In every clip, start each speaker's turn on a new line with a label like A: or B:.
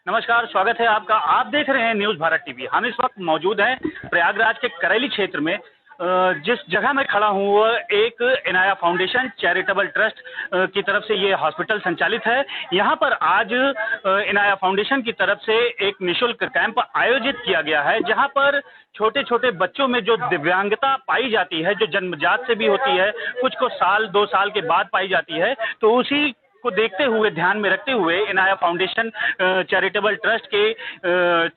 A: नमस्कार, स्वागत है आपका। आप देख रहे हैं न्यूज़ भारत टीवी। हम इस वक्त मौजूद हैं प्रयागराज के करेली क्षेत्र में। जिस जगह मैं खड़ा हूँ वो एक इनाया फाउंडेशन चैरिटेबल ट्रस्ट की तरफ से ये हॉस्पिटल संचालित है। यहाँ पर आज इनाया फाउंडेशन की तरफ से एक निःशुल्क कैंप आयोजित किया गया है, जहाँ पर छोटे-छोटे बच्चों में जो दिव्यांगता पाई जाती है, जो जन्मजात से भी होती है, कुछ को साल 2 साल के बाद पाई जाती है, तो उसी को देखते हुए, ध्यान में रखते हुए इनाया फाउंडेशन चैरिटेबल ट्रस्ट के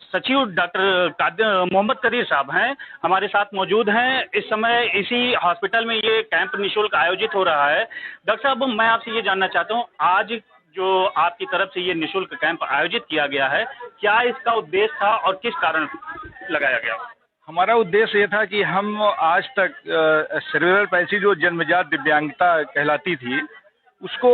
A: सचिव डॉक्टर मोहम्मद कदीर साहब हैं, हमारे साथ मौजूद हैं। इस समय इसी हॉस्पिटल में ये कैंप निःशुल्क आयोजित हो रहा है। डॉक्टर साहब, मैं आपसे ये जानना चाहता हूँ, आज जो आपकी तरफ से ये निःशुल्क कैंप आयोजित किया गया है, क्या इसका उद्देश्य था और किस कारण लगाया गया?
B: हमारा उद्देश्य ये था कि हम आज तक सेरेब्रल पैल्सी जो जन्मजात दिव्यांगता कहलाती थी, उसको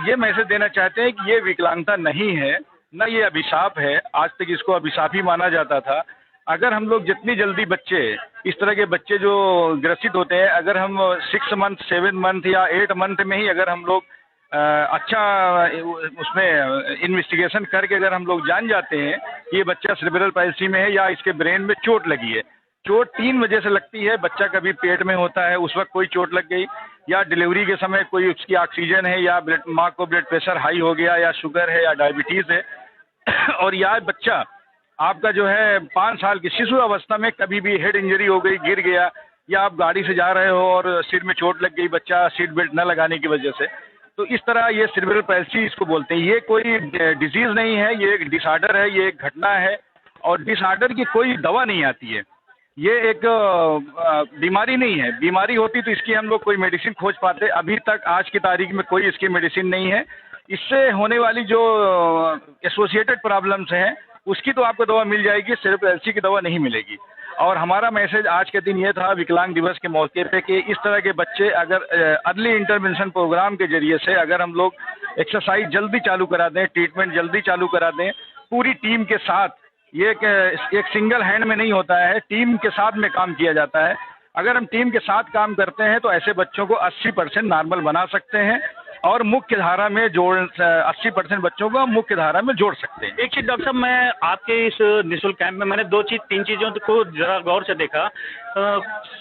B: ये मैसेज देना चाहते हैं कि ये विकलांगता नहीं है, न ये अभिशाप है। आज तक इसको अभिशाप ही माना जाता था। अगर हम लोग जितनी जल्दी बच्चे, इस तरह के बच्चे जो ग्रसित होते हैं, अगर हम 6 मंथ, 7 मंथ या 8 मंथ में ही अगर हम लोग अच्छा उसमें इन्वेस्टिगेशन करके अगर हम लोग जान जाते हैं कि ये बच्चा सेरेब्रल पैल्सी में है या इसके ब्रेन में चोट लगी है। चोट 3 वजह से लगती है। बच्चा कभी पेट में होता है, उस वक्त कोई चोट लग गई, या डिलीवरी के समय कोई उसकी ऑक्सीजन है, या माँ को ब्लड प्रेशर हाई हो गया, या शुगर है, या डायबिटीज़ है और या बच्चा आपका जो है 5 साल की शिशु अवस्था में कभी भी हेड इंजरी हो गई, गिर गया, या आप गाड़ी से जा रहे हो और सिर में चोट लग गई, बच्चा सीट बेल्ट न लगाने की वजह से, तो इस तरह ये सेरेब्रल पैल्सी इसको बोलते हैं। ये कोई डिजीज़ नहीं है, ये एक डिसऑर्डर है, ये एक घटना है और डिसऑर्डर की कोई दवा नहीं आती है। ये एक बीमारी नहीं है। बीमारी होती तो इसकी हम लोग कोई मेडिसिन खोज पाते। अभी तक आज की तारीख में कोई इसकी मेडिसिन नहीं है। इससे होने वाली जो एसोसिएटेड प्रॉब्लम्स हैं उसकी तो आपको दवा मिल जाएगी, सेरेब्रल पैल्सी की दवा नहीं मिलेगी। और हमारा मैसेज आज के दिन ये था विकलांग दिवस के मौके पे कि इस तरह के बच्चे अगर अर्ली इंटरवेंशन प्रोग्राम के जरिए से अगर हम लोग एक्सरसाइज जल्दी चालू करा दें, ट्रीटमेंट जल्दी चालू करा दें, पूरी टीम के साथ, ये एक सिंगल हैंड में नहीं होता है, टीम के साथ में काम किया जाता है। अगर हम टीम के साथ काम करते हैं तो ऐसे बच्चों को 80% नॉर्मल बना सकते हैं और मुख्य धारा में 80% बच्चों को मुख्य धारा में जोड़ सकते हैं।
A: एक चीज़ डॉक्टर साहब, मैं आपके इस निःशुल्क कैंप में मैंने 3 चीज़ों को जरा गौर से देखा।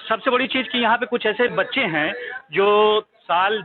A: सबसे बड़ी चीज़ कि यहाँ पे कुछ ऐसे बच्चे हैं जो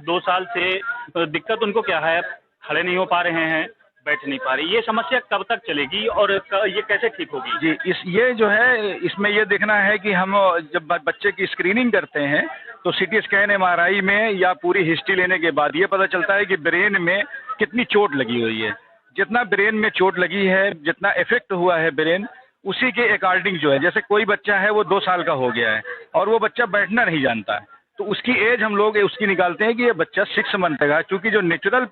A: 2 साल से दिक्कत उनको क्या है, खड़े नहीं हो पा रहे हैं, बैठ नहीं पा रही। ये समस्या कब तक चलेगी और ये कैसे ठीक होगी?
B: जी, ये जो है इसमें ये देखना है कि हम जब बच्चे की स्क्रीनिंग करते हैं तो सीटी स्कैन, एमआरआई में या पूरी हिस्ट्री लेने के बाद ये पता चलता है कि ब्रेन में कितनी चोट लगी हुई है। जितना ब्रेन में चोट लगी है, जितना इफेक्ट हुआ है ब्रेन, उसी के अकॉर्डिंग जो है, जैसे कोई बच्चा है वो 2 साल का हो गया है और वो बच्चा बैठना नहीं जानता है, तो उसकी एज हम लोग उसकी निकालते हैं कि ये बच्चा 6 मंथ का है। क्योंकि जो नेचुरल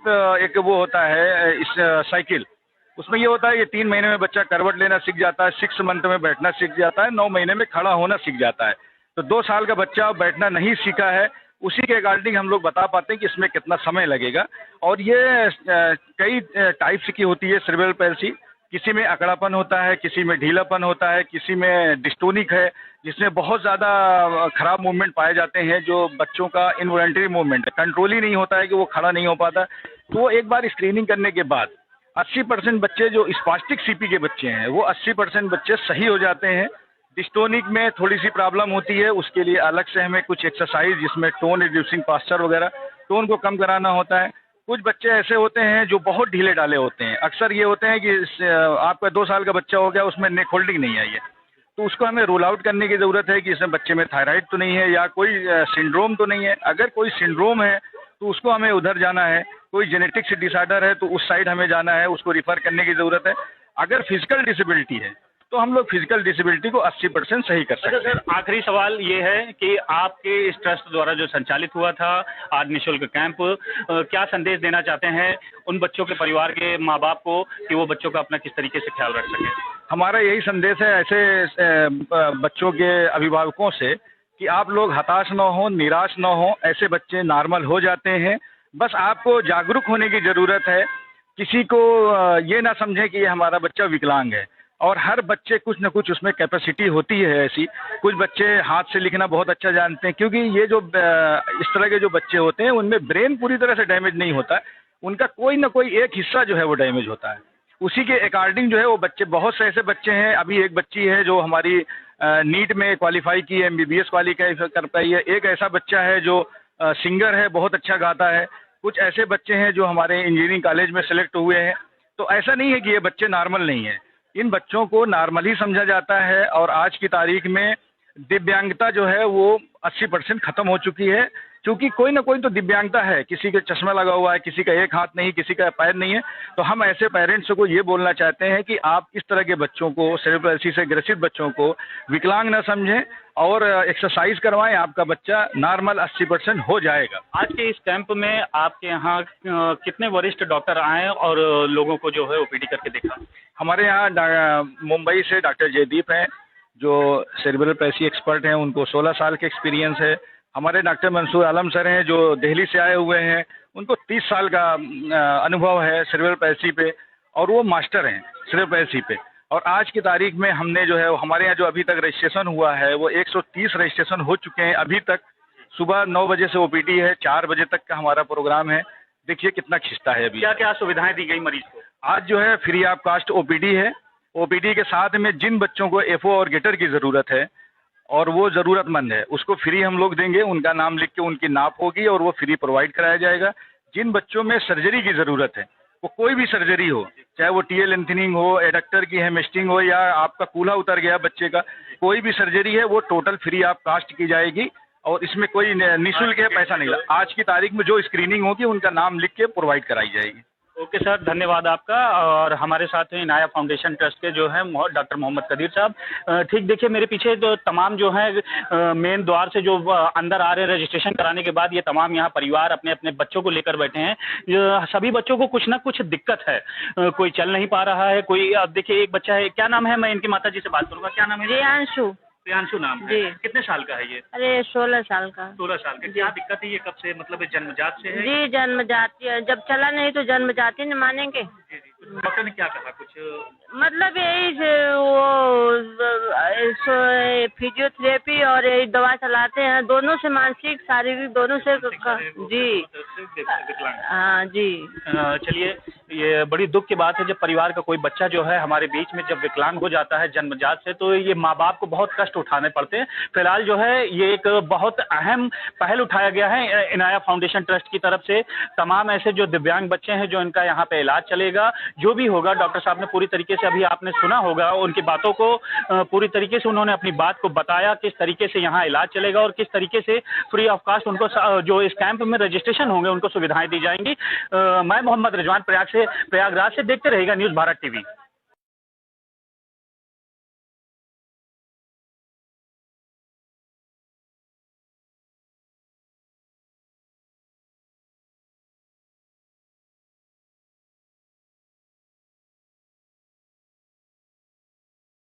B: एक वो होता है इस साइकिल, उसमें ये होता है कि 3 महीने में बच्चा करवट लेना सीख जाता है, 6 मंथ में बैठना सीख जाता है, 9 महीने में खड़ा होना सीख जाता है। तो 2 साल का बच्चा बैठना नहीं सीखा है, उसी के अकॉर्डिंग हम लोग बता पाते हैं कि इसमें कितना समय लगेगा। और ये कई टाइप्स की होती है सेरेब्रल पैल्सी। किसी में अकड़ापन होता है, किसी में ढीलापन होता है, किसी में डिस्टोनिक है, जिसमें बहुत ज़्यादा खराब मूवमेंट पाए जाते हैं, जो बच्चों का इनवॉलंटरी मूवमेंट है, कंट्रोल ही नहीं होता है कि वो खड़ा नहीं हो पाता। तो एक बार स्क्रीनिंग करने के बाद 80% बच्चे जो स्पास्टिक सीपी के बच्चे हैं वो 80% बच्चे सही हो जाते हैं। डिस्टोनिक में थोड़ी सी प्रॉब्लम होती है, उसके लिए अलग से हमें कुछ एक्सरसाइज जिसमें टोन रिड्यूसिंग पास्चर वगैरह, टोन को कम कराना होता है। कुछ बच्चे ऐसे होते हैं जो बहुत ढीले ढाले होते हैं। अक्सर ये होते हैं कि आपका 2 साल का बच्चा हो गया, उसमें नेक होल्डिंग नहीं आई है, तो उसको हमें रूल आउट करने की ज़रूरत है कि इसमें बच्चे में थायराइड तो नहीं है या कोई सिंड्रोम तो नहीं है। अगर कोई सिंड्रोम है तो उसको हमें उधर जाना है। कोई जेनेटिक्स डिसऑर्डर है तो उस साइड हमें जाना है, उसको रिफ़र करने की ज़रूरत है। अगर फिजिकल डिसेबिलिटी है तो हम लोग फिजिकल डिसेबिलिटी को 80% सही कर सकते हैं।
A: अच्छा सर, आखिरी सवाल ये है कि आपके इस ट्रस्ट द्वारा जो संचालित हुआ था आज निःशुल्क कैंप, क्या संदेश देना चाहते हैं उन बच्चों के परिवार के माँ बाप को कि वो बच्चों का अपना किस तरीके से ख्याल रख सकें?
B: हमारा यही संदेश है ऐसे बच्चों के अभिभावकों से कि आप लोग हताश न हो, निराश न हो। ऐसे बच्चे नॉर्मल हो जाते हैं, बस आपको जागरूक होने की ज़रूरत है। किसी को ये ना समझें कि ये हमारा बच्चा विकलांग है। और हर बच्चे कुछ न कुछ उसमें कैपेसिटी होती है ऐसी। कुछ बच्चे हाथ से लिखना बहुत अच्छा जानते हैं, क्योंकि ये जो इस तरह के जो बच्चे होते हैं उनमें ब्रेन पूरी तरह से डैमेज नहीं होता है, उनका कोई ना कोई एक हिस्सा जो है वो डैमेज होता है। उसी के अकॉर्डिंग जो है वो बच्चे, बहुत से ऐसे बच्चे हैं, अभी एक बच्ची है जो हमारी नीट में क्वालिफाई की है, एमबीबीएस क्वालिफाई कर पाई है। एक ऐसा बच्चा है जो सिंगर है, बहुत अच्छा गाता है। कुछ ऐसे बच्चे हैं जो हमारे इंजीनियरिंग कॉलेज में सेलेक्ट हुए हैं। तो ऐसा नहीं है कि ये बच्चे नॉर्मल नहीं है, इन बच्चों को नॉर्मल ही समझा जाता है। और आज की तारीख में दिव्यांगता जो है वो 80% खत्म हो चुकी है, क्योंकि कोई ना कोई तो दिव्यांगता है। किसी का चश्मा लगा हुआ है, किसी का एक हाथ नहीं, किसी का पैर नहीं है। तो हम ऐसे पेरेंट्स को ये बोलना चाहते हैं कि आप इस तरह के बच्चों को, सेरेब्रल पैल्सी से ग्रसित बच्चों को विकलांग न समझें और एक्सरसाइज करवाएं। आपका बच्चा नॉर्मल 80% हो जाएगा।
A: आज के इस कैंप में आपके यहाँ कितने वरिष्ठ डॉक्टर आए और लोगों को जो है ओपीडी करके देखा?
B: हमारे यहाँ मुंबई से डॉक्टर जयदीप हैं, जो सेरेब्रल पैल्सी एक्सपर्ट हैं, उनको 16 साल के एक्सपीरियंस है। हमारे डॉक्टर मंसूर आलम सर हैं, जो दिल्ली से आए हुए हैं, उनको 30 साल का अनुभव है सेरेब्रल पैल्सी पे, और वो मास्टर हैं सेरेब्रल पैल्सी पे। और आज की तारीख में हमने जो है, हमारे यहाँ जो अभी तक रजिस्ट्रेशन हुआ है वो 130 रजिस्ट्रेशन हो चुके हैं अभी तक। सुबह 9 बजे से ओपीडी है, 4 बजे तक का हमारा प्रोग्राम है। देखिए कितना खिंचता है अभी।
A: क्या क्या सुविधाएं दी गई मरीज को?
B: आज जो है फ्री ऑफ कास्ट ओपीडी है। ओपीडी के साथ में जिन बच्चों को एफओ और गेटर की ज़रूरत है और वो ज़रूरतमंद है, उसको फ्री हम लोग देंगे। उनका नाम लिख के उनकी नाप होगी और वो फ्री प्रोवाइड कराया जाएगा। जिन बच्चों में सर्जरी की ज़रूरत है, वो कोई भी सर्जरी हो, चाहे वो टीए लेंथनिंग हो, एडक्टर की हेमिस्टिंग हो, या आपका कूल्हा उतर गया बच्चे का, कोई भी सर्जरी है वो टोटल फ्री ऑफ कास्ट की जाएगी और इसमें कोई निःशुल्क है, पैसा नहीं लगा। आज की तारीख में जो स्क्रीनिंग होगी उनका नाम लिख के प्रोवाइड कराई जाएगी।
A: ओके सर, धन्यवाद आपका। और हमारे साथ हैं इनाया फाउंडेशन ट्रस्ट के जो है डॉक्टर मोहम्मद कदीर साहब। ठीक देखिए मेरे पीछे तो तमाम जो है मेन द्वार से जो अंदर आ रहे हैं रजिस्ट्रेशन कराने के बाद, ये तमाम यहाँ परिवार अपने अपने बच्चों को लेकर बैठे हैं। सभी बच्चों को कुछ ना कुछ दिक्कत है, कोई चल नहीं पा रहा है, कोई अब देखिए एक बच्चा है, क्या नाम है, मैं इनकी माता जी से बात करूँगा। क्या नाम है?
C: प्रियांशु।
A: प्रियांशु नाम है। कितने साल का है ये?
C: अरे 16 साल का।
A: 16 साल का। क्या दिक्कत है ये, कब से, मतलब जन्मजात से है?
C: जी जन्मजाति है, जब चला नहीं तो जन्मजाति न मानेंगे।
A: जी जी। डॉक्टर ने क्या कहा कुछ?
C: मतलब यही वो फिजियोथेरेपी और यही दवा चलाते हैं, दोनों से मानसिक शारीरिक दोनों से। जी हाँ जी।
A: चलिए, ये बड़ी दुख की बात है जब परिवार का कोई बच्चा जो है हमारे बीच में जब विकलांग हो जाता है जन्मजात से, तो ये माँ बाप को बहुत कष्ट उठाने पड़ते हैं। फिलहाल जो है ये एक बहुत अहम पहल उठाया गया है इनाया फाउंडेशन ट्रस्ट की तरफ से। तमाम ऐसे जो दिव्यांग बच्चे हैं जो इनका यहाँ पे इलाज चलेगा, जो भी होगा डॉक्टर साहब ने पूरी तरीके से, अभी आपने सुना होगा उनकी बातों को, पूरी तरीके से उन्होंने अपनी बात को बताया किस तरीके से यहाँ इलाज चलेगा और किस तरीके से फ्री ऑफ कास्ट उनको जो इस कैंप में रजिस्ट्रेशन होंगे उनको सुविधाएं दी जाएंगी। मैं मोहम्मद रिजवान प्रयागराज से देखते रहिएगा न्यूज़ भारत टीवी।